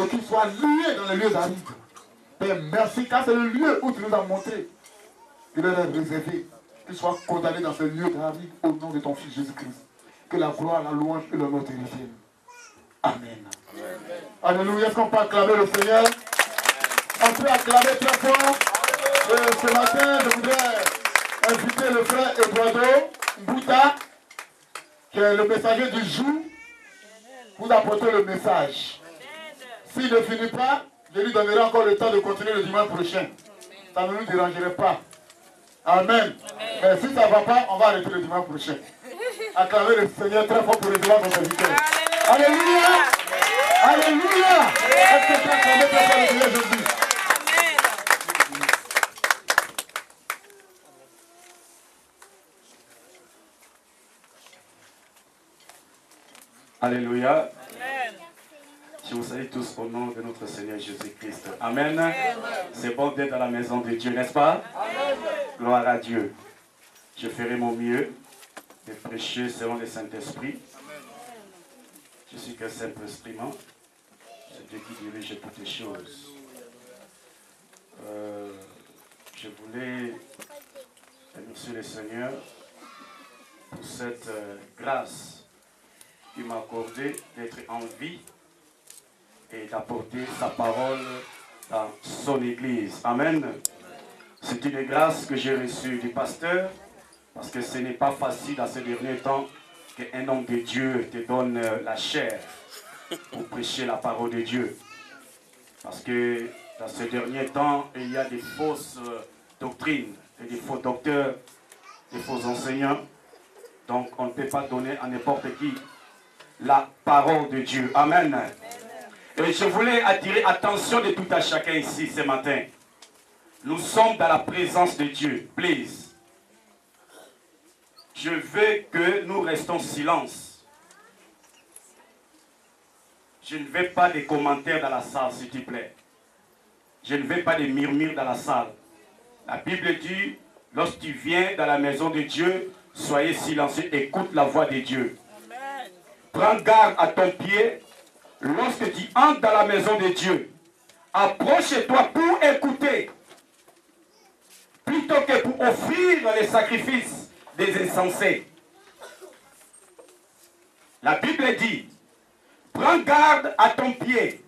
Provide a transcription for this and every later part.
et qu'ils soient liés dans les lieux arides. Père, merci, car c'est le lieu où tu nous as montré qu'il leur est réservé, qu'ils soient condamnés dans ce lieu arides au nom de ton Fils Jésus-Christ. Que la gloire, la louange et l'honneur te reviennent. Amen. Alléluia. Est-ce qu'on peut acclamer le Seigneur? On peut acclamer très fort. Ce matin, je voudrais inviter le frère Eduardo Mbouta, qui est le messager du jour, vous apporter le message. S'il ne finit pas, je lui donnerai encore le temps de continuer le dimanche prochain. Ça ne nous dérangerait pas. Amen. Mais si ça ne va pas, on va arrêter le dimanche prochain. Acclamez le Seigneur très fort pour recevoir son serviteur. Alléluia. Alléluia. Est-ce que tu as acclamé très fort le Seigneur Jésus? Alléluia. Je vous salue tous au nom de notre Seigneur Jésus-Christ. Amen. C'est bon d'être dans la maison de Dieu, n'est-ce pas? Amen. Gloire à Dieu. Je ferai mon mieux de prêcher selon le Saint-Esprit. Je suis qu'un simple instrument. C'est Dieu qui dirige toutes les choses. Je voulais remercier le Seigneur pour cette grâce qu'il m'a accordé d'être en vie et d'apporter sa parole dans son église. Amen. C'est une grâce que j'ai reçue du pasteur, parce que ce n'est pas facile dans ces derniers temps qu'un homme de Dieu te donne la chair pour prêcher la parole de Dieu. Parce que dans ces derniers temps, il y a des fausses doctrines, et des faux docteurs, des faux enseignants. Donc on ne peut pas donner à n'importe qui la parole de Dieu. Amen. Et je voulais attirer l'attention de tout à chacun ici ce matin. Nous sommes dans la présence de Dieu. Please. Je veux que nous restons silence. Je ne veux pas de commentaires dans la salle, s'il te plaît. Je ne veux pas de murmures dans la salle. La Bible dit, lorsque tu viens dans la maison de Dieu, soyez silencieux, écoute la voix de Dieu. Prends garde à ton pied. Lorsque tu entres dans la maison de Dieu, approche-toi pour écouter, plutôt que pour offrir les sacrifices des insensés. La Bible dit, prends garde à ton pied.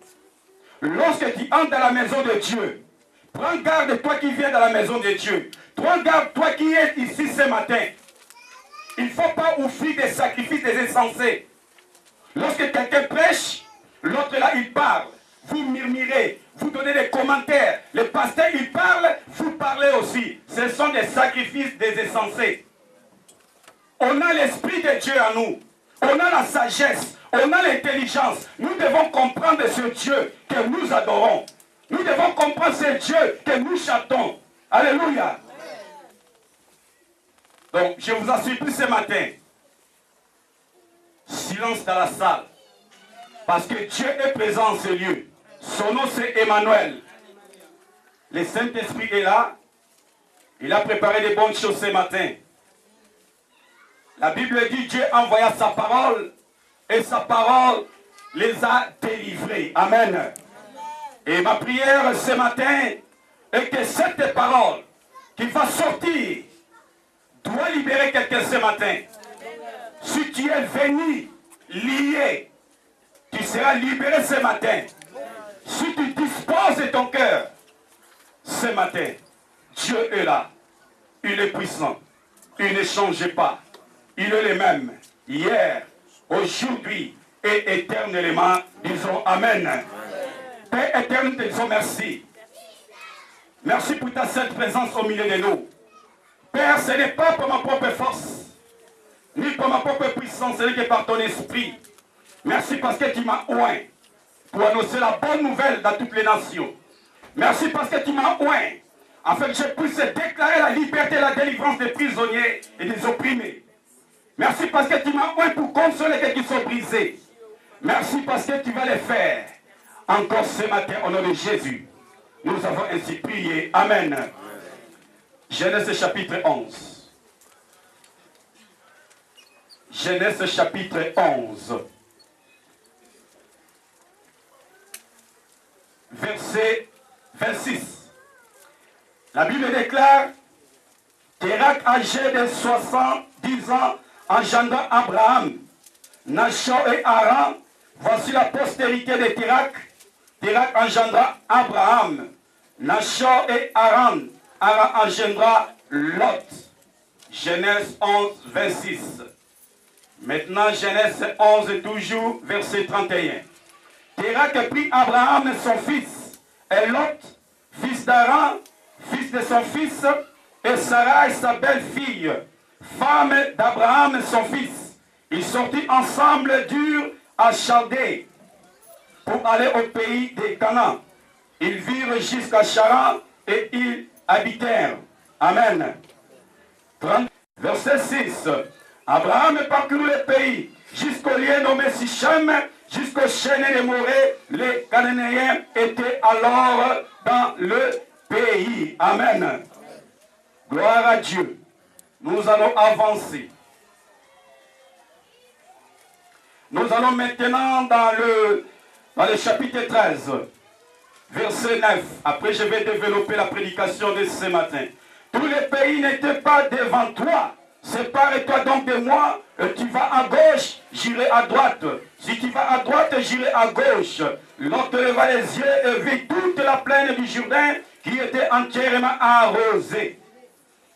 Lorsque tu entres dans la maison de Dieu, prends garde toi qui viens dans la maison de Dieu. Prends garde toi qui es ici ce matin. Il ne faut pas offrir des sacrifices des insensés. Lorsque quelqu'un prêche, l'autre là il parle, vous murmurez, vous donnez des commentaires, le pasteur il parle, vous parlez aussi. Ce sont des sacrifices des insensés. On a l'esprit de Dieu en nous, on a la sagesse, on a l'intelligence. Nous devons comprendre ce Dieu que nous adorons. Nous devons comprendre ce Dieu que nous chantons. Alléluia. Donc je vous en supplie ce matin, silence dans la salle. Parce que Dieu est présent en ce lieu. Son nom c'est Emmanuel. Le Saint-Esprit est là. Il a préparé des bonnes choses ce matin. La Bible dit Dieu envoya sa parole et sa parole les a délivrés. Amen. Et ma prière ce matin est que cette parole qui va sortir doit libérer quelqu'un ce matin. Si tu es venu lié, tu seras libéré ce matin. Si tu disposes de ton cœur, ce matin, Dieu est là. Il est puissant. Il ne change pas. Il est le même. Hier, aujourd'hui et éternellement. Disons Amen. Père éternel, te disons merci. Merci pour ta sainte présence au milieu de nous. Père, ce n'est pas pour ma propre force, ni pour ma propre puissance, ce n'est que par ton esprit. Merci parce que tu m'as oint pour annoncer la bonne nouvelle dans toutes les nations. Merci parce que tu m'as oint afin que je puisse déclarer la liberté et la délivrance des prisonniers et des opprimés. Merci parce que tu m'as oint pour consoler ceux qui sont brisés. Merci parce que tu vas les faire encore ce matin au nom de Jésus. Nous avons ainsi prié. Amen. Genèse chapitre 11. Genèse chapitre 11. verset 26. La Bible déclare, Térak, âgé de 70 ans, engendra Abraham, Nachor et Haran. Voici la postérité de Térak. Térak engendra Abraham, Nachor et Haran. Haran engendra Lot. Genèse 11, 26. Maintenant, Genèse 11, toujours, verset 31. Térak prit Abraham, son fils, et Lot, fils d'Haran, fils de son fils, et Sarai, sa belle-fille, femme d'Abraham, son fils. Ils sortirent ensemble d'Ur à Chaldée pour aller au pays des Canaan. Ils virent jusqu'à Charan et ils habitèrent. Amen. 30, verset 6. Abraham parcourut le pays jusqu'au lieu nommé Sichem, jusqu'au chêne de Morée. Les Cananéens étaient alors dans le pays. Amen. Gloire à Dieu. Nous allons avancer. Nous allons maintenant dans le chapitre 13, verset 9. Après, je vais développer la prédication de ce matin. Tous les pays n'étaient pas devant toi. Sépare-toi donc de moi. Tu vas à gauche, j'irai à droite. Si tu vas à droite, j'irai à gauche. L'autre leva les yeux et vit toute la plaine du Jourdain qui était entièrement arrosée.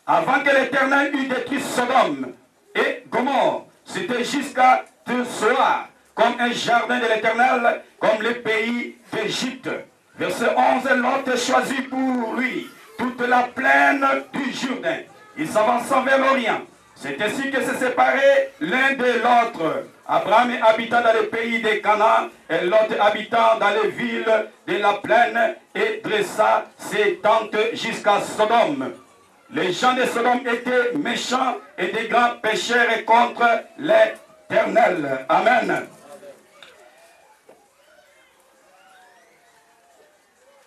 Avant que l'Éternel eût détruit Sodome et Gomorrhe, c'était jusqu'à ce soir, comme un jardin de l'Éternel, comme le pays d'Égypte. Verset 11, Lot choisit pour lui toute la plaine du Jourdain. Il s'avança vers l'Orient. C'est ainsi que se séparaient l'un de l'autre. Abraham habita dans le pays des Canaan et Lot habita dans les villes de la plaine et dressa ses tentes jusqu'à Sodome. Les gens de Sodome étaient méchants et des grands pécheurs contre l'Éternel. Amen.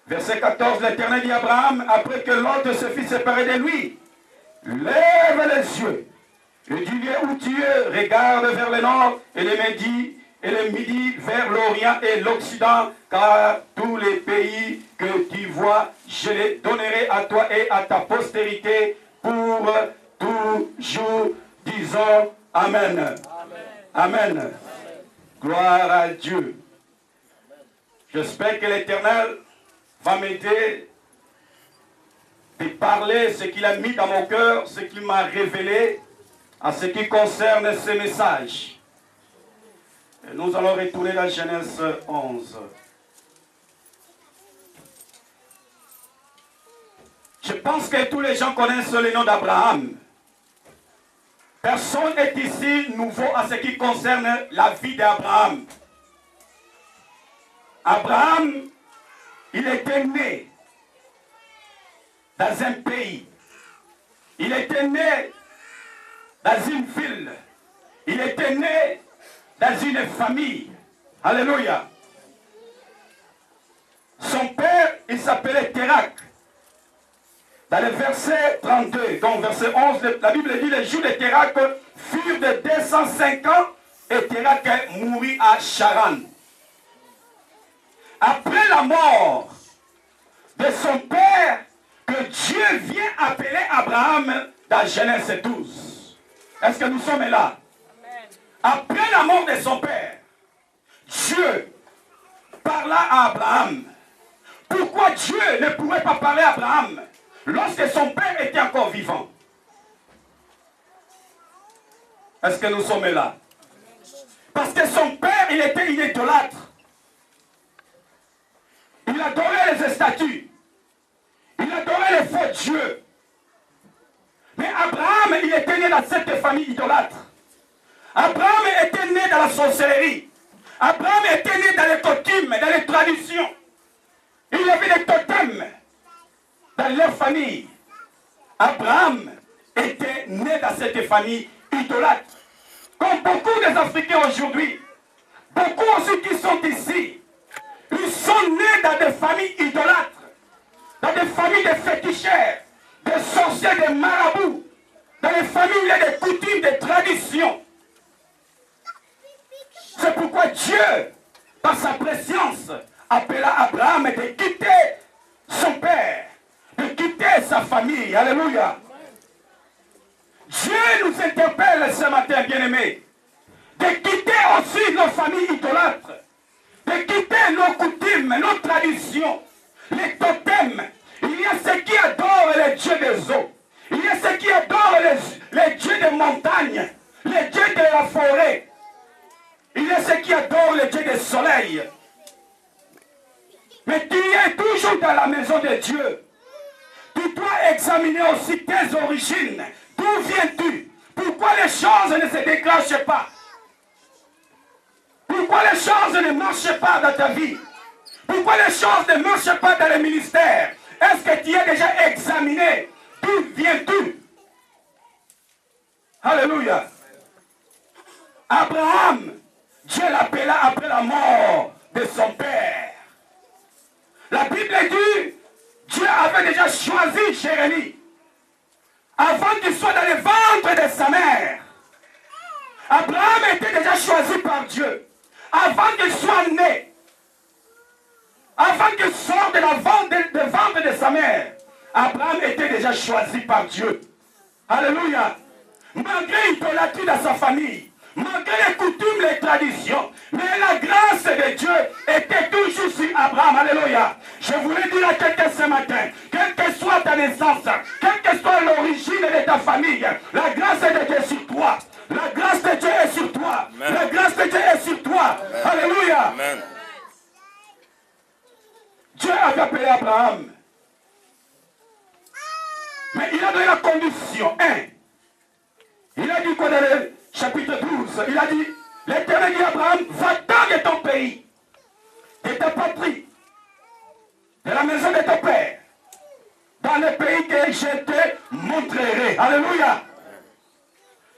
Verset 14, l'Éternel dit à Abraham, après que Lot se fit séparer de lui, lève les yeux, et du lieu où tu es, regarde vers le nord et le midi vers l'Orient et l'Occident, car tous les pays que tu vois, je les donnerai à toi et à ta postérité pour toujours. Disons Amen. Amen. Amen. Amen. Gloire à Dieu. J'espère que l'Éternel va m'aider de parler ce qu'il a mis dans mon cœur, ce qu'il m'a révélé en ce qui concerne ce message. Et nous allons retourner dans Genèse 11. Je pense que tous les gens connaissent le nom d'Abraham. Personne n'est ici nouveau en ce qui concerne la vie d'Abraham. Abraham, il était né dans un pays. Il était né dans une ville. Il était né dans une famille. Alléluia. Son père, il s'appelait Térak. Dans le verset 32, donc verset 11, la Bible dit les jours de Térak furent de 205 ans et Térak mourut à Charan. Après la mort de son père, que Dieu vient appeler Abraham dans Genèse 12. Est-ce que nous sommes là? Amen. Après la mort de son père, Dieu parla à Abraham. Pourquoi Dieu ne pouvait pas parler à Abraham lorsque son père était encore vivant? Est-ce que nous sommes là? Parce que son père, il était un idolâtre. Il adorait les statues. Il adorait les faux dieux. Mais Abraham, il était né dans cette famille idolâtre. Abraham était né dans la sorcellerie. Abraham était né dans les coutumes, dans les traditions. Il y avait des totems dans leur famille. Abraham était né dans cette famille idolâtre. Comme beaucoup des Africains aujourd'hui, beaucoup aussi qui sont ici, ils sont nés dans des familles idolâtres, dans des familles de féticheurs, des sorciers, des marabouts, dans les familles où il y a des coutumes, des traditions. C'est pourquoi Dieu, par sa préscience, appela Abraham de quitter son père, de quitter sa famille. Alléluia. Dieu nous interpelle ce matin, bien-aimés, de quitter aussi nos familles idolâtres, de quitter nos coutumes, nos traditions, les totems. Il y a ceux qui adorent les dieux des eaux. Il y a ceux qui adorent les dieux des montagnes, les dieux de la forêt. Il y a ceux qui adorent les dieux du soleil. Mais tu es toujours dans la maison de Dieu. Tu dois examiner aussi tes origines. D'où viens-tu? Pourquoi les choses ne se déclenchent pas? Pourquoi les choses ne marchent pas dans ta vie? Pourquoi les choses ne marchent pas dans le ministère? Est-ce que tu as déjà examiné? D'où viens-tu? Alléluia. Abraham, Dieu l'appela après la mort de son père. La Bible dit, Dieu avait déjà choisi Jérémie avant qu'il soit dans le ventre de sa mère. Abraham était déjà choisi par Dieu avant qu'il soit né. Avant qu'il sorte de la ventre de sa mère. Abraham était déjà choisi par Dieu. Alléluia. Malgré l'idolâtrie dans sa famille, malgré les coutumes, les traditions, mais la grâce de Dieu était toujours sur Abraham. Alléluia. Je voulais dire à quelqu'un ce matin, quelle que soit ta naissance, quelle que soit l'origine de ta famille, la grâce de Dieu est sur toi. La grâce de Dieu est sur toi. Amen. La grâce de Dieu est sur toi. Amen. Alléluia. Amen. Dieu avait appelé Abraham. Mais il a donné la condition. Il a dit quoi dans le chapitre 12? Il a dit, l'Éternel dit à Abraham, va-t'en de ton pays, de ta patrie, de la maison de ton père, dans le pays que je te montrerai. Alléluia.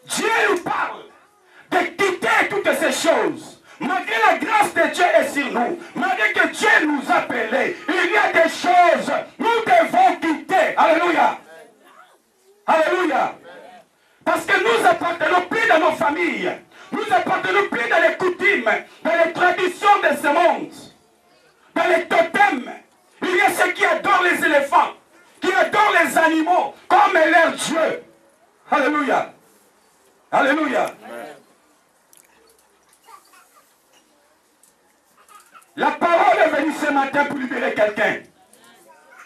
Dieu nous parle de quitter toutes ces choses. Malgré la grâce de Dieu est sur nous, malgré que Dieu nous a appelés, il y a des choses nous devons quitter. Alléluia. Alléluia. Parce que nous appartenons plus dans nos familles. Nous appartenons plus dans les coutumes, dans les traditions de ce monde, dans les totems. Il y a ceux qui adorent les éléphants, qui adorent les animaux comme leur Dieu. Alléluia. Alléluia. La parole est venue ce matin pour libérer quelqu'un.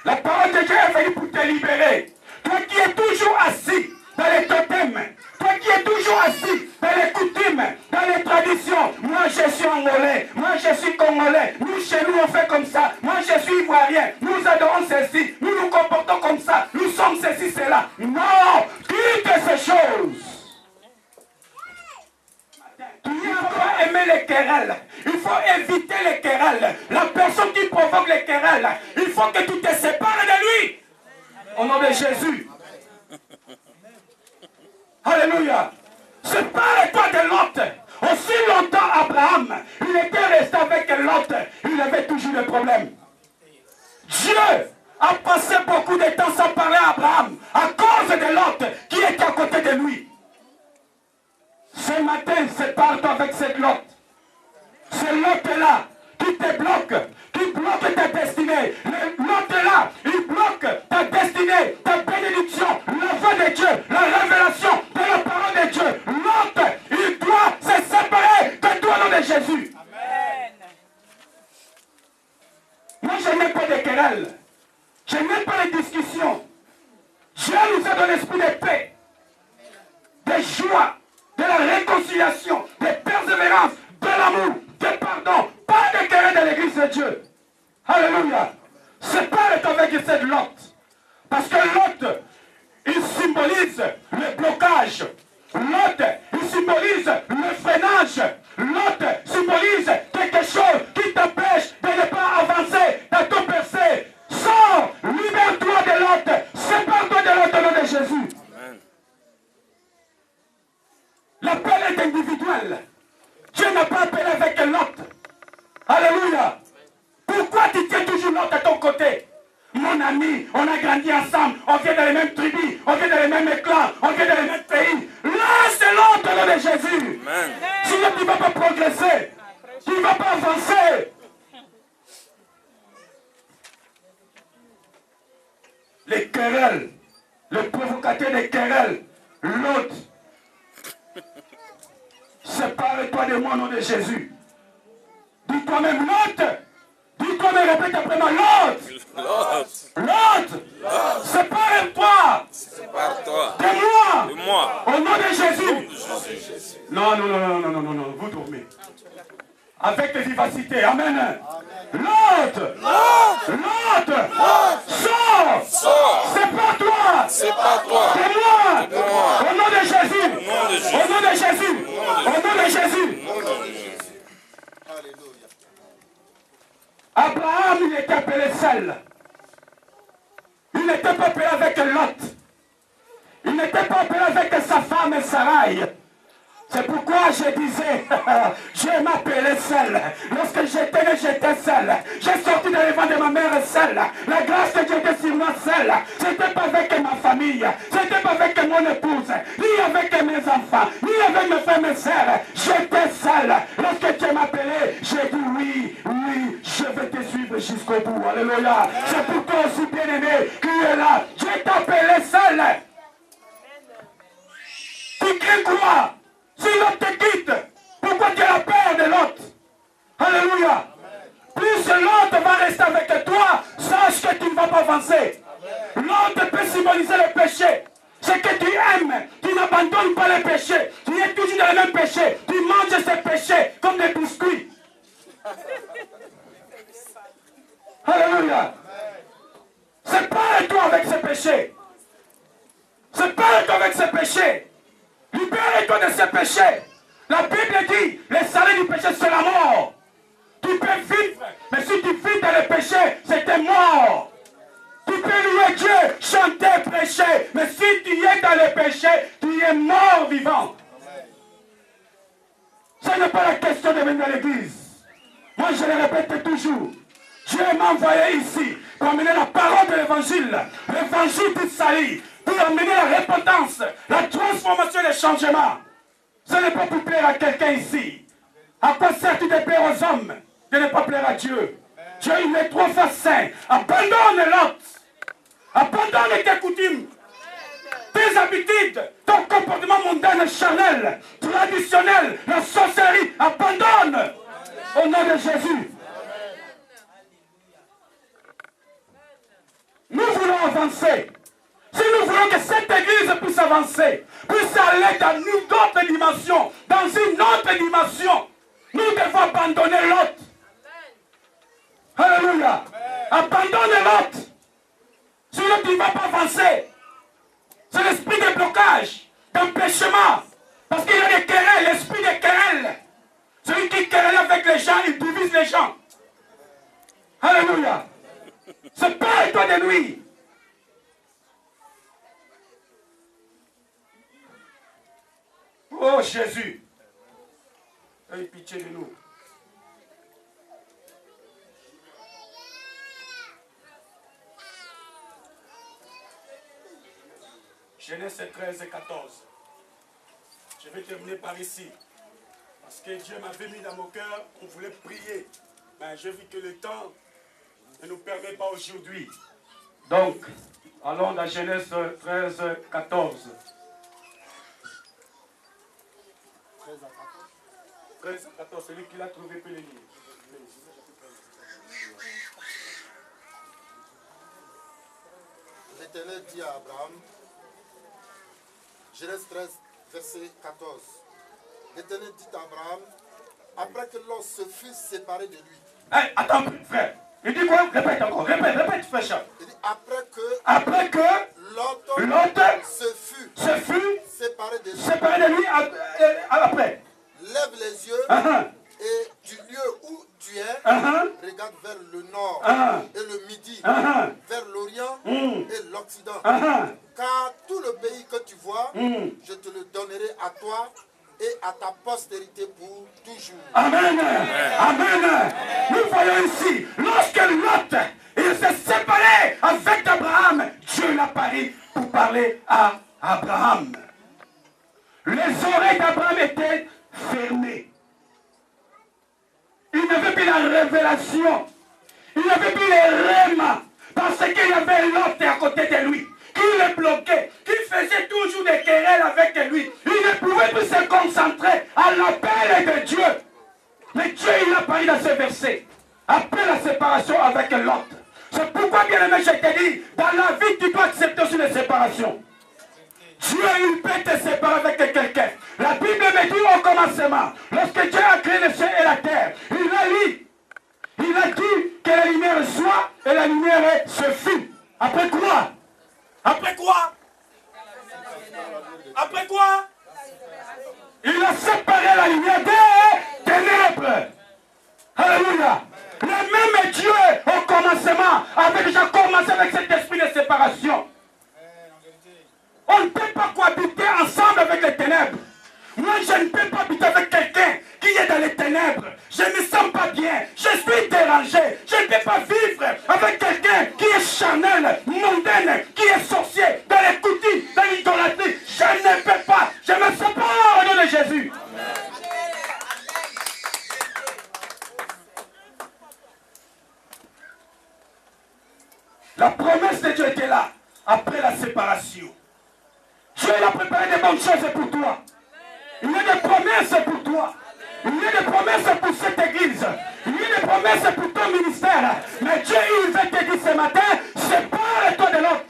La parole de Dieu est venue pour te libérer. Toi qui es toujours assis dans les totems, toi qui es toujours assis dans les coutumes, dans les traditions. Moi je suis angolais, moi je suis congolais, nous chez nous on fait comme ça, moi je suis ivoirien, nous adorons ceci, nous nous comportons comme ça, nous sommes ceci, cela. Non, quitte ces choses. Il ne faut pas aimer les querelles. Il faut éviter les querelles. La personne qui provoque les querelles, il faut que tu te sépares de lui. Au nom de Jésus. Alléluia. Sépare-toi de Lot. Aussi longtemps Abraham, il était resté avec Lot. Il avait toujours des problèmes. Dieu a passé beaucoup de temps sans parler à Abraham à cause de Lot qui était à côté de lui. Ce matin, sépare-toi avec cette Lot. Ce Lot-là qui te bloque, qui bloque ta destinée. Le Lot-là, il bloque ta destinée, ta bénédiction, la voix de Dieu, la révélation de la parole de Dieu. Lot, il doit se séparer de toi au nom de Jésus. Amen. Moi, je n'aime pas de querelles. Je n'aime pas les discussions. Dieu nous a donné l'esprit de paix, de joie, de la réconciliation, de persévérance, de l'amour, de pardon, pas de querelle dans l'église de Dieu. Alléluia. Sépare-toi avec cette Lot. Parce que Lot, il symbolise le blocage. Lot, il symbolise le freinage. Lot symbolise quelque chose qui t'empêche de ne pas avancer dans ton percée. Sors, libère-toi de Lot, sépare-toi de Lot au nom de Jésus. L'appel est individuel. Dieu n'a pas appelé avec Lot. Alléluia. Pourquoi tu tiens toujours Lot à ton côté? Mon ami, on a grandi ensemble, on vient dans les mêmes tribus, on vient dans les mêmes clans, on vient dans les mêmes pays. Là, c'est Lot au nom de Jésus. Amen. Sinon, tu ne vas pas progresser. Tu ne vas pas avancer. les querelles, le provocateur des querelles, l'autre. Sépare-toi de moi au nom de Jésus. Dis-toi même l'autre. Dis-toi même, répète après moi, l'autre. L'autre. Sépare-toi. Sépare-toi de de moi. Au nom de Jésus. Non, non, non, non, non, non, non, non, vous dormez. Avec vivacité, amen. L'autre. Sors. Sépare-toi. Sépare-toi de de moi. Au nom de Jésus. Au nom de Jésus. Au nom de Jésus. Abraham, il était appelé seul. Il n'était pas appelé avec Lot. Il n'était pas appelé avec sa femme Sarai. C'est pourquoi je disais, je m'appelais seul. Lorsque j'étais né, j'étais seul. J'ai sorti de l'event de ma mère seul. La grâce de Dieu était sur moi seul. Ce n'était pas avec ma famille. Ce n'était pas avec mon épouse. Ni avec mes enfants. Ni avec mes frères et mes sœurs. J'étais seul. Lorsque Dieu m'appelait, j'ai dit oui, je vais te suivre jusqu'au bout. Alléluia. C'est pour toi aussi, bien-aimé, qui est là. Je t'appelais seul. Tu crains quoi? Si l'autre te quitte, pourquoi tu as la peur de l'autre? Alléluia. Plus l'autre va rester avec toi, sache que tu ne vas pas avancer. L'autre peut symboliser le péché. Ce que tu aimes, tu n'abandonnes pas le péché. Tu es toujours dans le même péché. Tu manges ces péchés comme des biscuits. Alléluia. Sépare-toi avec ce péché. Sépare-toi avec ce péché. Libère-toi de ces péchés. La Bible dit, le salaire du péché c'est la mort. Tu peux vivre, mais si tu vis dans le péché, c'était mort. Tu peux louer Dieu, chanter, prêcher, mais si tu es dans le péché, tu es mort vivant. Ce n'est pas la question de venir à l'église. Moi je le répète toujours. Dieu m'a envoyé ici pour amener la parole de l'évangile, l'évangile du salut, pour amener la repentance, la transformation et le changement. Ce n'est pas pour plaire à quelqu'un ici. À quoi sert-il de plaire aux hommes, de ne pas plaire à Dieu? Dieu, il est 3 fois saint. Abandonne l'autre. Abandonne tes coutumes, tes habitudes, ton comportement mondain, charnel, traditionnel, la sorcellerie. Abandonne au nom de Jésus. Nous voulons avancer. Si nous voulons que cette église puisse avancer, puisse aller dans une autre dimension, dans une autre dimension, nous devons abandonner l'autre. Alléluia. Abandonne l'autre. Sinon tu ne vas pas avancer. C'est l'esprit de blocage, d'empêchement. Parce qu'il y a des querelles, l'esprit des querelles. Celui qui querelle avec les gens, il divise les gens. Alléluia. Sépare-toi de lui. Oh Jésus, aie pitié de nous. Genèse 13 et 14. Je vais terminer par ici. Parce que Dieu m'avait mis dans mon cœur, on voulait prier. Mais j'ai vu que le temps ne nous permet pas aujourd'hui. Donc, allons dans Genèse 13, 14. 13 à 14, celui qui l'a trouvé peut le lire. L'Éternel dit à Abraham, Genèse 13, verset 14. L'Éternel dit à Abraham, après que Lot se fut séparé de lui. Hey, attends, frère. Il dit quoi? Répète encore. Répète, frère Charles. Il dit, après que Lot se fut séparé de lui. Séparé de lui après. Lève les yeux et du lieu où tu es, regarde vers le nord et le midi, vers l'orient et l'occident. Car tout le pays que tu vois, je te le donnerai à toi et à ta postérité pour toujours. Amen. Amen. Nous voyons ici, lorsque Lot il s'est séparé avec Abraham, Dieu l'a parlé pour parler à Abraham. Les oreilles d'Abraham étaient fermées. Il n'avait plus la révélation. Il n'avait plus les rêmes. Par Parce qu'il y avait l'autre à côté de lui, qui le bloquait, qui faisait toujours des querelles avec lui. Il ne pouvait plus se concentrer à l'appel de Dieu. Mais Dieu, il a parlé dans ce verset. Après la séparation avec l'autre. C'est pourquoi, bien aimé, je te dis, dans la vie, tu dois accepter aussi les séparations. Dieu, il peut te séparer avec quelqu'un. La Bible me dit au commencement, lorsque Dieu a créé le ciel et la terre, il a dit que la lumière soit et la lumière se fut. Après quoi? Après quoi? Après quoi? Il a séparé la lumière des ténèbres. Alléluia. Le même Dieu au commencement avait déjà commencé avec cet esprit de séparation. On ne peut pas cohabiter ensemble avec les ténèbres. Moi, je ne peux pas habiter avec quelqu'un qui est dans les ténèbres. Je ne me sens pas bien. Je suis dérangé. Je ne peux pas vivre avec quelqu'un qui est charnel, mondaine, qui est sorcier, dans les coutumes, dans l'idolâtrie. Je ne peux pas. Je me sépare au nom de Jésus. La promesse de Dieu était là, après la séparation. Dieu a préparé de bonnes choses pour toi. Il y a des promesses pour toi. Il y a des promesses pour cette église. Il y a des promesses pour ton ministère. Mais Dieu, il veut te dire ce matin, sépare-toi de l'autre.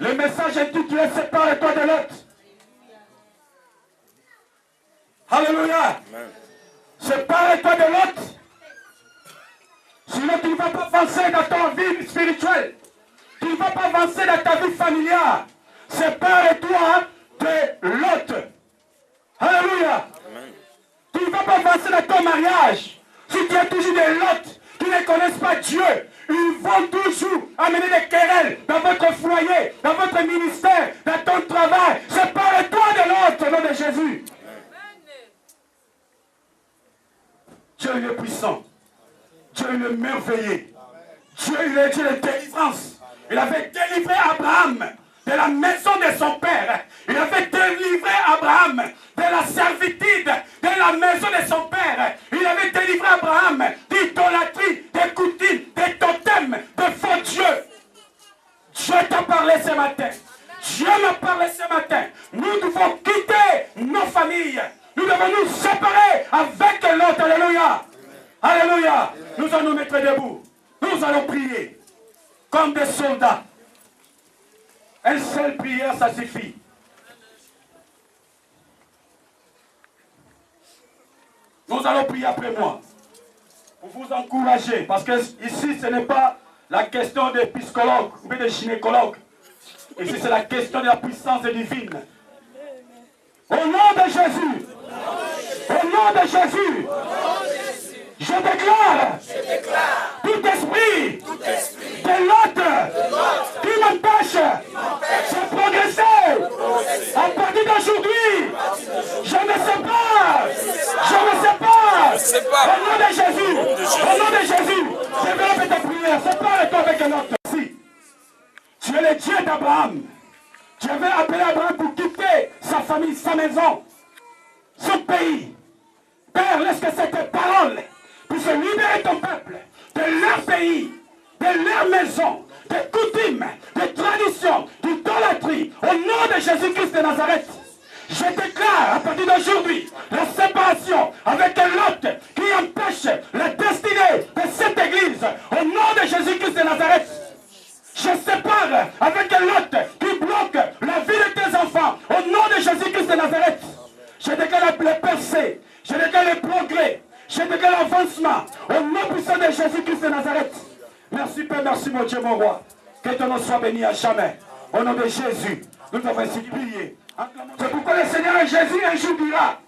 Le message intitulé, sépare-toi de l'autre. Alléluia. Sépare-toi de l'autre. Sinon, tu ne vas pas avancer dans ta vie spirituelle. Tu ne vas pas avancer dans ta vie familiale. Sépare-toi de l'autre. Alléluia. Tu ne vas pas avancer dans ton mariage. Si tu es toujours de l'autre, qui ne connaissent pas Dieu, ils vont toujours amener des querelles dans votre foyer, dans votre ministère, dans ton travail. Sépare-toi de l'autre au nom de Jésus. Dieu il est puissant. Dieu il est merveilleux. Dieu il est Dieu de délivrance. Il avait délivré Abraham de la maison de son père. Il avait délivré Abraham de la servitude de la maison de son père. Il avait délivré Abraham d'idolâtrie, des coutumes, des totems, de faux dieux. Dieu t'a parlé ce matin. Dieu m'a parlé ce matin. Nous devons quitter nos familles. Nous devons nous séparer avec l'autre. Alléluia. Alléluia. Nous allons nous mettre debout. Nous allons prier comme des soldats. Une seule prière, ça suffit. Nous allons prier après moi. Pour vous encourager. Parce que ici, ce n'est pas la question des psychologues ou des gynécologues. Ici, c'est la question de la puissance divine. Au nom de Jésus. Au nom de Jésus. Je déclare tout esprit de l'autre qui m'empêche de progresser. À partir d'aujourd'hui, je me sépare. Au nom de Jésus. Au nom de Jésus. Développe ta prière. Sépare-toi avec un autre. Si tu es le Dieu d'Abraham, tu avais appelé Abraham pour quitter sa famille, sa maison, son pays. Père, laisse que cette parole puisse libérer ton peuple de leur pays, de leur maison, des coutumes, des traditions, d'idolâtrie. Au nom de Jésus-Christ de Nazareth, je déclare à partir d'aujourd'hui la séparation avec l'autre qui empêche la destinée de cette église. Au nom de Jésus-Christ de Nazareth, je sépare avec l'autre qui bloque la vie de tes enfants. Au nom de Jésus-Christ de Nazareth, je déclare le percée, je déclare le progrès, je déclare l'avancement. Au nom puissant de Jésus-Christ de Nazareth. Merci Père, merci mon Dieu, mon roi. Que ton nom soit béni à jamais. Au nom de Jésus, nous devons ainsi prier. C'est pourquoi le Seigneur Jésus un jour dira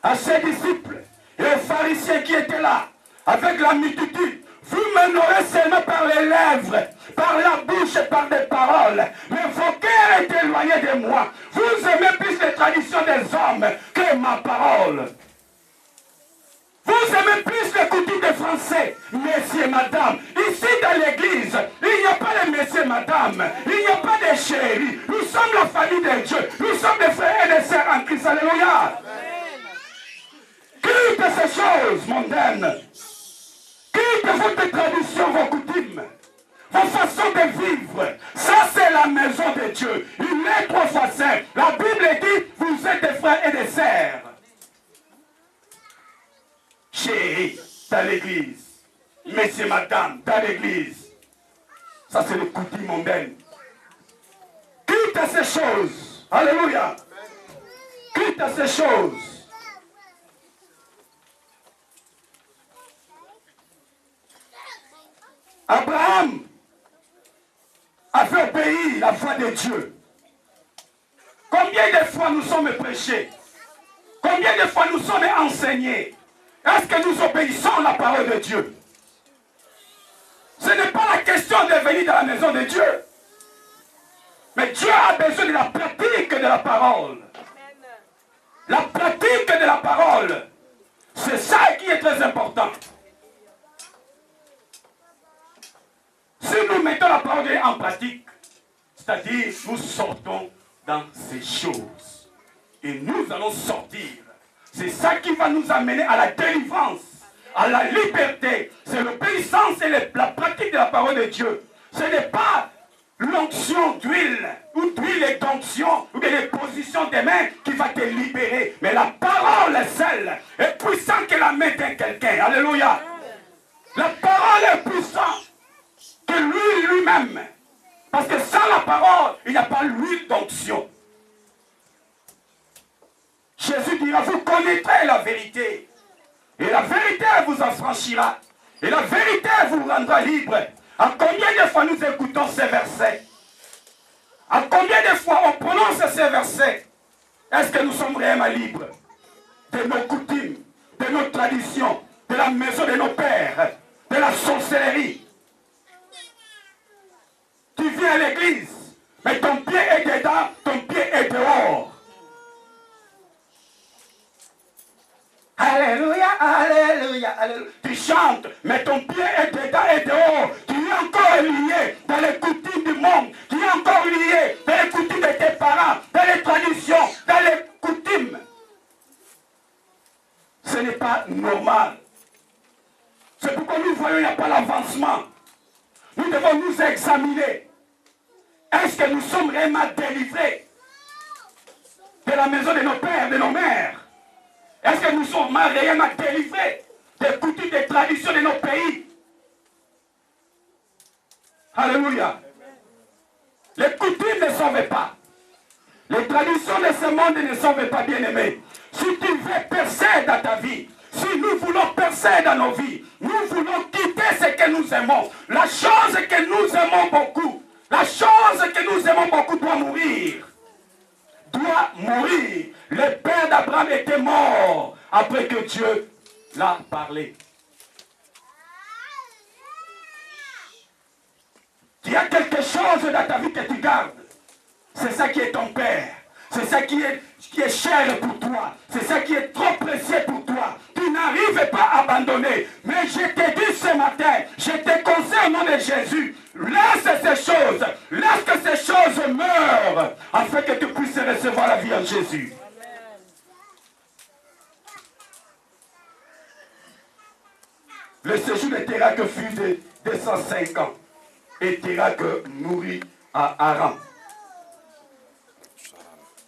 à ses disciples et aux pharisiens qui étaient là, avec la multitude, vous m'honorez seulement par les lèvres, par la bouche et par des paroles, mais vos cœurs est éloignés de moi. Vous aimez plus les traditions des hommes que ma parole. Vous aimez plus les coutumes des Français, messieurs et madame. Ici dans l'église, il n'y a pas de messieurs et madame. Il n'y a pas de chéris. Nous sommes la famille de Dieu. Nous sommes des frères et des sœurs en Christ. Alléluia. Quitte ces choses mondaines. Quitte votre tradition, vos coutumes, vos façons Dieu. Il est 3 fois saint. La Bible dit, vous êtes des frères et des sœurs. Chérie, dans l'église. Messieurs, madame, dans l'église. Ça, c'est le coutume mondaine. Quitte à ces choses. Alléluia. Quitte à ces choses. Abraham a fait obéir la voix de Dieu. Combien de fois nous sommes prêchés? Combien de fois nous sommes enseignés? Est-ce que nous obéissons à la parole de Dieu? Ce n'est pas la question de venir dans la maison de Dieu. Mais Dieu a besoin de la pratique de la parole. La pratique de la parole, c'est ça qui est très important. Si nous mettons la parole de Dieu en pratique, c'est-à-dire nous sortons dans ces choses. Et nous allons sortir. C'est ça qui va nous amener à la délivrance, à la liberté. C'est l'obéissance et la pratique de la parole de Dieu. Ce n'est pas l'onction d'huile, ou d'huile et d'onction, ou bien les positions des mains qui va te libérer. Mais la parole seule est puissante que la main de quelqu'un. Alléluia. La parole est puissante que l'huile lui-même. Parce que sans la parole, il n'y a pas l'huile d'onction. Jésus dira, vous connaîtrez la vérité. Et la vérité vous affranchira. Et la vérité vous rendra libre. À combien de fois nous écoutons ces versets? À combien de fois on prononce ces versets? Est-ce que nous sommes réellement libres de nos coutumes, de nos traditions, de la maison de nos pères, de la sorcellerie? Tu viens à l'église, mais ton pied est dedans, ton pied est dehors. Alléluia, alléluia, alléluia. Tu chantes, mais ton pied est dedans et dehors. Tu es encore lié dans les coutumes du monde. Tu es encore lié dans les coutumes de tes parents, dans les traditions, dans les coutumes. Ce n'est pas normal. C'est pourquoi nous voyons qu'il n'y a pas l'avancement. Nous devons nous examiner. Est-ce que nous sommes réellement délivrés de la maison de nos pères, de nos mères? Est-ce que nous sommes réellement délivrés des coutumes, des traditions de nos pays? Alléluia. Les coutumes ne sauvent pas. Les traditions de ce monde ne sauvent pas, bien-aimés. Si tu veux percer dans ta vie, si nous voulons percer dans nos vies, nous voulons quitter ce que nous aimons. La chose que nous aimons beaucoup, la chose que nous aimons beaucoup doit mourir. Doit mourir. Le père d'Abraham était mort après que Dieu l'a parlé. Il y a quelque chose dans ta vie que tu gardes. C'est ça qui est ton père. C'est ça qui est cher pour toi. C'est ça qui est trop précieux pour toi. Tu n'arrives pas à abandonner. Mais je te dis ce matin, je te conseille au nom de Jésus, laisse ces choses. Laisse que ces choses meurent afin que tu puisses recevoir la vie en Jésus. Le séjour de Térak fut de 205 ans. Et Térak mourit à Haran.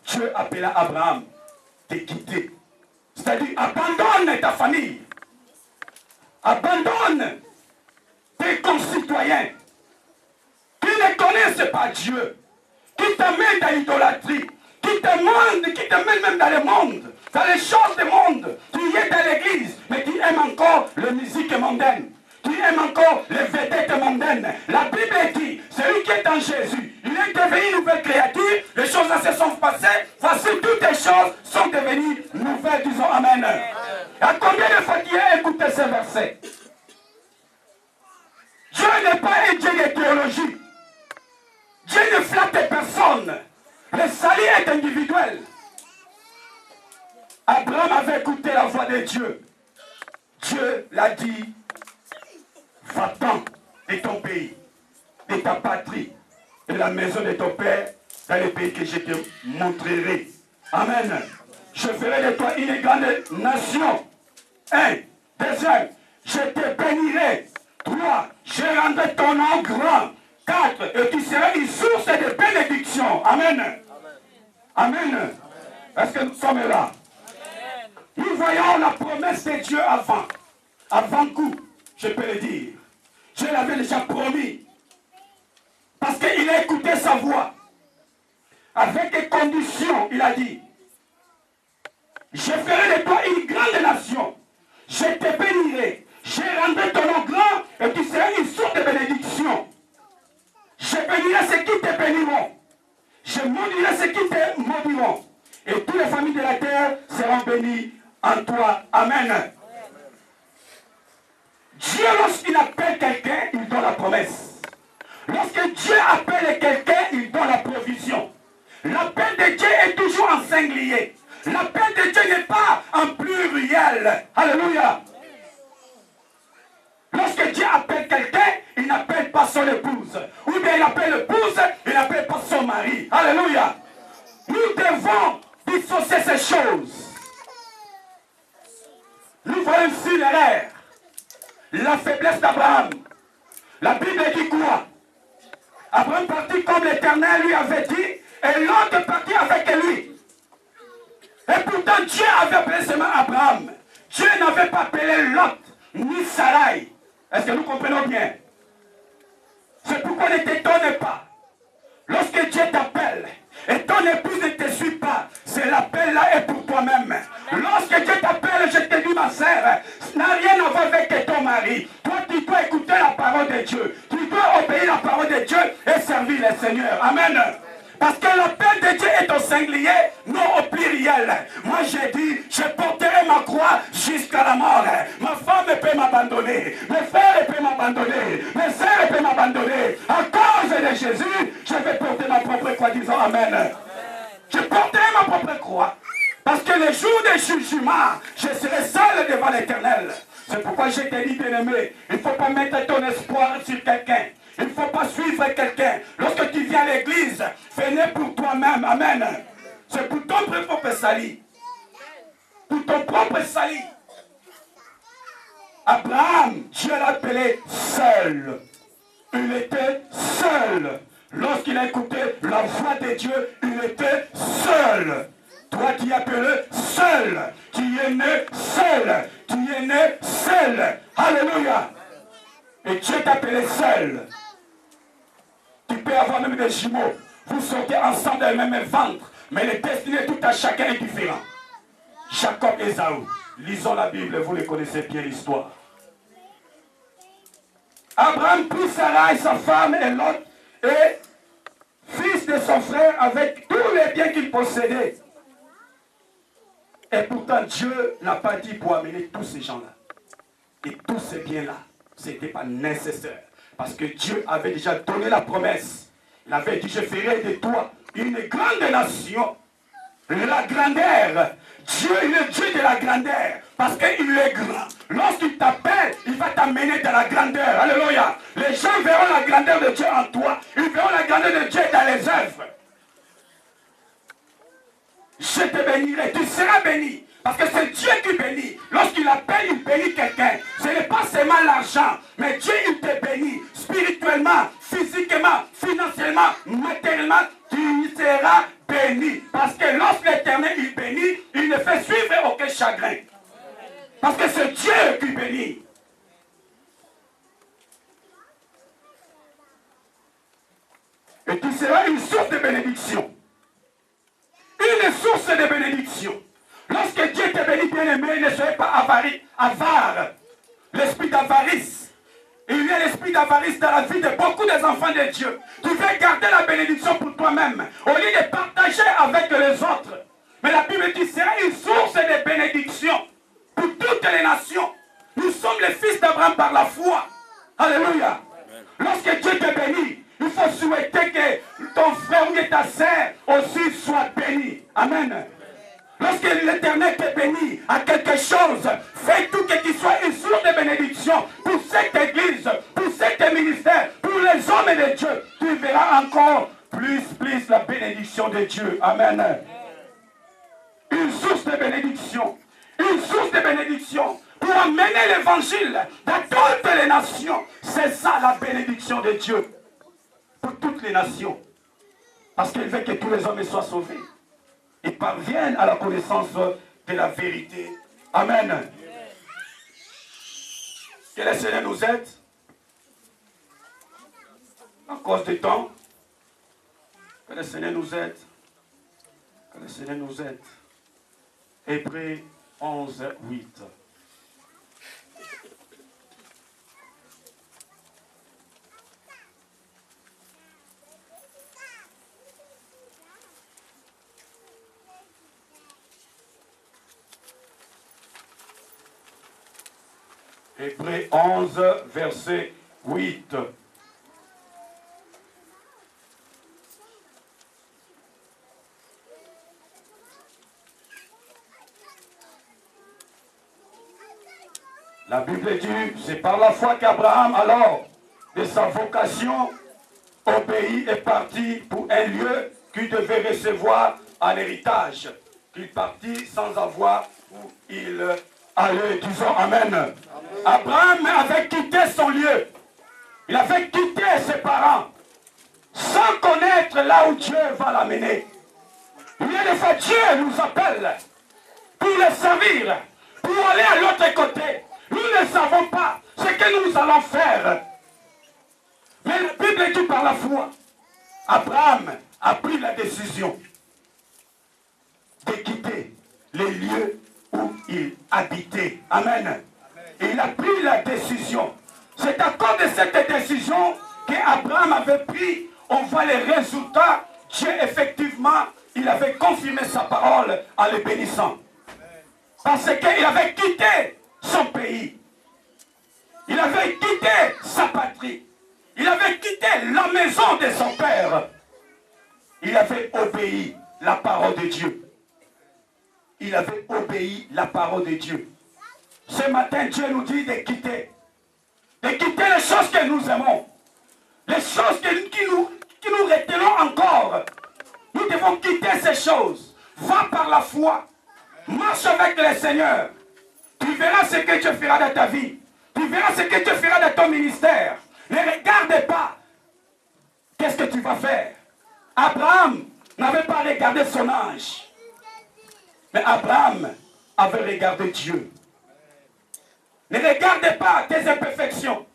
Dieu appela Abraham de quitter. C'est-à-dire, abandonne ta famille. Abandonne tes concitoyens qui ne connaissent pas Dieu, qui t'amènent dans l'idolâtrie, qui t'amènent même dans le monde, dans les choses du monde. Tu es dans l'église, mais tu aimes encore la musique mondaine. Tu aimes encore les vedettes mondaines. La Bible dit, celui qui est en Jésus, il est devenu une nouvelle créature, les choses se sont passées, voici toutes les choses sont devenues nouvelles, disons Amen. À combien de fois tu as écouté ces versets? Dieu n'est pas un Dieu de théologie. Dieu ne flatte personne. Le salut est individuel. Abraham avait écouté la voix de Dieu. Dieu l'a dit, va-t'en de ton pays, de ta patrie, de la maison de ton père, dans le pays que je te montrerai. Amen. Je ferai de toi une grande nation. 1. Deuxième, je te bénirai. 3. Je rendrai ton nom grand, 4. Et tu seras une source de bénédiction. Amen. Amen. Est-ce que nous sommes là? Nous voyons la promesse de Dieu avant coup, je peux le dire. Dieu l'avait déjà promis. Parce qu'il a écouté sa voix. Avec des conditions, il a dit, je ferai de toi une grande nation. Je te bénirai. Je rendrai ton nom grand et tu seras une source de bénédiction. Je bénirai ceux qui te béniront. Je maudirai ceux qui te maudiront. Et toutes les familles de la terre seront bénies en toi. Amen. Dieu, lorsqu'il appelle quelqu'un, il donne la promesse. Lorsque Dieu appelle quelqu'un, il donne la provision. L'appel de Dieu est toujours en singulier. L'appel de Dieu n'est pas en pluriel. Alléluia. Lorsque Dieu appelle quelqu'un, il n'appelle pas son épouse. Ou bien il appelle l'épouse, il n'appelle pas son mari. Alléluia. Nous devons dissocier ces choses. Nous voyons ici l'erreur. La faiblesse d'Abraham. La Bible dit quoi? Abraham partit comme l'Éternel lui avait dit, et l'autre partit avec lui. Et pourtant Dieu avait appelé seulement Abraham. Dieu n'avait pas appelé Lot, ni Sarai. Est-ce que nous comprenons bien? C'est pourquoi ne t'étonne pas. Lorsque Dieu t'appelle, et ton épouse ne te suit pas, c'est l'appel là est pour toi-même. Lorsque Dieu t'appelle, je te dis ma sœur, ça n'a rien à voir avec ton mari. Toi, tu dois écouter la parole de Dieu. Tu dois obéir la parole de Dieu et servir le Seigneur. Amen. Parce que l'appel de Dieu est au singulier, non au pluriel. Moi j'ai dit, je porterai ma croix jusqu'à la mort. Ma femme peut m'abandonner, mes frères peuvent m'abandonner, mes sœurs peuvent m'abandonner. À cause de Jésus, je vais porter ma propre croix, disons Amen. Je porterai ma propre croix. Parce que le jour des jugements, je serai seul devant l'Éternel. C'est pourquoi je t'ai dit, bien-aimé, il ne faut pas mettre ton espoir sur quelqu'un. Il ne faut pas suivre quelqu'un. Lorsque tu viens à l'église, fais-le pour toi-même. Amen. C'est pour ton propre salut. Pour ton propre salut. Abraham, Dieu l'a appelé seul. Il était seul. Lorsqu'il a écouté la voix de Dieu, il était seul. Toi qui es appelé seul. Tu es né seul. Tu es né seul. Alléluia. Et Dieu t'a appelé seul. Tu peux avoir même des jumeaux. Vous sortez ensemble dans le même ventre. Mais les destinées tout à chacun est différent. Jacob et Ésaü. Lisons la Bible, vous les connaissez bien l'histoire. Abraham prit Sarah et sa femme et Lot et fils de son frère avec tous les biens qu'il possédait. Et pourtant Dieu n'a pas dit pour amener tous ces gens-là. Et tous ces biens-là. Ce n'était pas nécessaire. Parce que Dieu avait déjà donné la promesse. Il avait dit, je ferai de toi une grande nation. La grandeur. Dieu, il est Dieu de la grandeur. Parce qu'il est grand. Lorsqu'il t'appelle, il va t'amener dans la grandeur. Alléluia. Les gens verront la grandeur de Dieu en toi. Ils verront la grandeur de Dieu dans les œuvres. Je te bénirai. Tu seras béni. Parce que c'est Dieu qui bénit. Lorsqu'il appelle, il bénit quelqu'un. Ce n'est pas seulement l'argent. Mais Dieu, il te bénit. Spirituellement, physiquement, financièrement, matériellement, tu seras béni. Parce que lorsque l'Éternel, il bénit, il ne fait suivre aucun chagrin. Parce que c'est Dieu qui bénit. Et tu seras une source de bénédiction. Une source de bénédiction. Lorsque Dieu te bénit, bien-aimé, ne soyez pas avare. L'esprit d'avarice. Il y a l'esprit d'avarice dans la vie de beaucoup des enfants de Dieu. Tu veux garder la bénédiction pour toi-même, au lieu de partager avec les autres. Mais la Bible dit, c'est une source de bénédiction pour toutes les nations. Nous sommes les fils d'Abraham par la foi. Alléluia. Lorsque Dieu te bénit, il faut souhaiter que ton frère ou ta sœur aussi soit béni. Amen. Lorsque l'Éternel te bénit à quelque chose, fais tout que tu sois une source de bénédiction pour cette église, pour cet ministère, pour les hommes de Dieu. Tu verras encore plus la bénédiction de Dieu. Amen. Une source de bénédiction. Une source de bénédiction pour amener l'évangile dans toutes les nations. C'est ça la bénédiction de Dieu. pour toutes les nations. Parce qu'il veut que tous les hommes soient sauvés. Et parviennent à la connaissance de la vérité. Amen. Que le Seigneur nous aide. À cause du temps. Que le Seigneur nous aide. Que le Seigneur nous aide. Hébreux 11, 8. Hébreux 11, verset 8. La Bible dit, c'est par la foi qu'Abraham, alors, de sa vocation, au pays est parti pour un lieu qu'il devait recevoir en héritage. Qu'il partit sans avoir où il allait. Disons Amen. Amen. Abraham avait quitté son lieu. Il avait quitté ses parents sans connaître là où Dieu va l'amener. Bien des fois, Dieu nous appelle pour le servir, pour aller à l'autre côté. Nous ne savons pas ce que nous allons faire. Mais la Bible dit par la foi, Abraham a pris la décision de quitter les lieux où il habitait. Amen. Et il a pris la décision. C'est à cause de cette décision qu'Abraham avait pris, on voit les résultats. Dieu, effectivement, il avait confirmé sa parole en le bénissant. Parce qu'il avait quitté son pays. Il avait quitté sa patrie. Il avait quitté la maison de son père. Il avait obéi la parole de Dieu. Il avait obéi la parole de Dieu. Ce matin, Dieu nous dit de quitter. De quitter les choses que nous aimons. Les choses qui nous retenons encore. Nous devons quitter ces choses. Va par la foi. Marche avec le Seigneur. Tu verras ce que Dieu fera dans ta vie. Tu verras ce que Dieu fera dans ton ministère. Ne regarde pas. Qu'est-ce que tu vas faire? Abraham n'avait pas regardé son âge. Mais Abraham avait regardé Dieu. Ne regarde pas tes imperfections.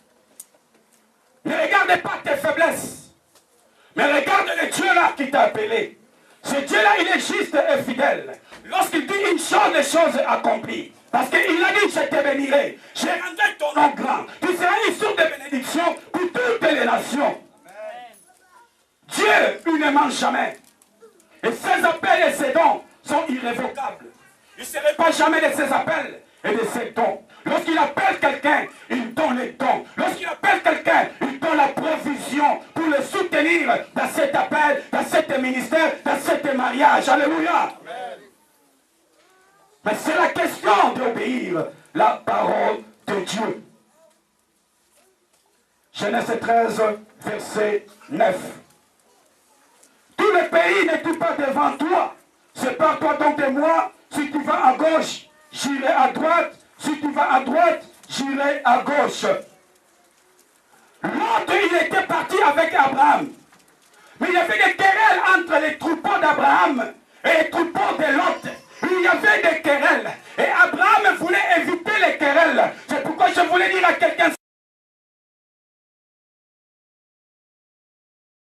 Ne regarde pas tes faiblesses. Mais regarde le Dieu-là qui t'a appelé. Ce Dieu-là, il est juste et fidèle. Lorsqu'il dit une chose, les choses accomplies. Parce qu'il a dit, je te bénirai. Je rendrai ton nom grand. Tu seras une source de bénédiction pour toutes les nations. Dieu, il ne ment jamais. Et ses appels et ses dons sont irrévocables. Il ne serait pas jamais de ses appels et de ses dons. Lorsqu'il appelle quelqu'un, il donne les dons. Lorsqu'il appelle quelqu'un, il donne la provision pour le soutenir dans cet appel, dans cet ministère, dans cet mariage. Alléluia. Amen. Mais c'est la question d'obéir la parole de Dieu. Genèse 13, verset 9. Tout le pays n'est pas devant toi. Sépare-toi donc de moi. Si tu vas à gauche, j'irai à droite. Si tu vas à droite, j'irai à gauche. L'autre, il était parti avec Abraham. Mais il y avait des querelles entre les troupeaux d'Abraham et les troupeaux de Lot. Il y avait des querelles. Et Abraham voulait éviter les querelles. C'est pourquoi je voulais dire à quelqu'un...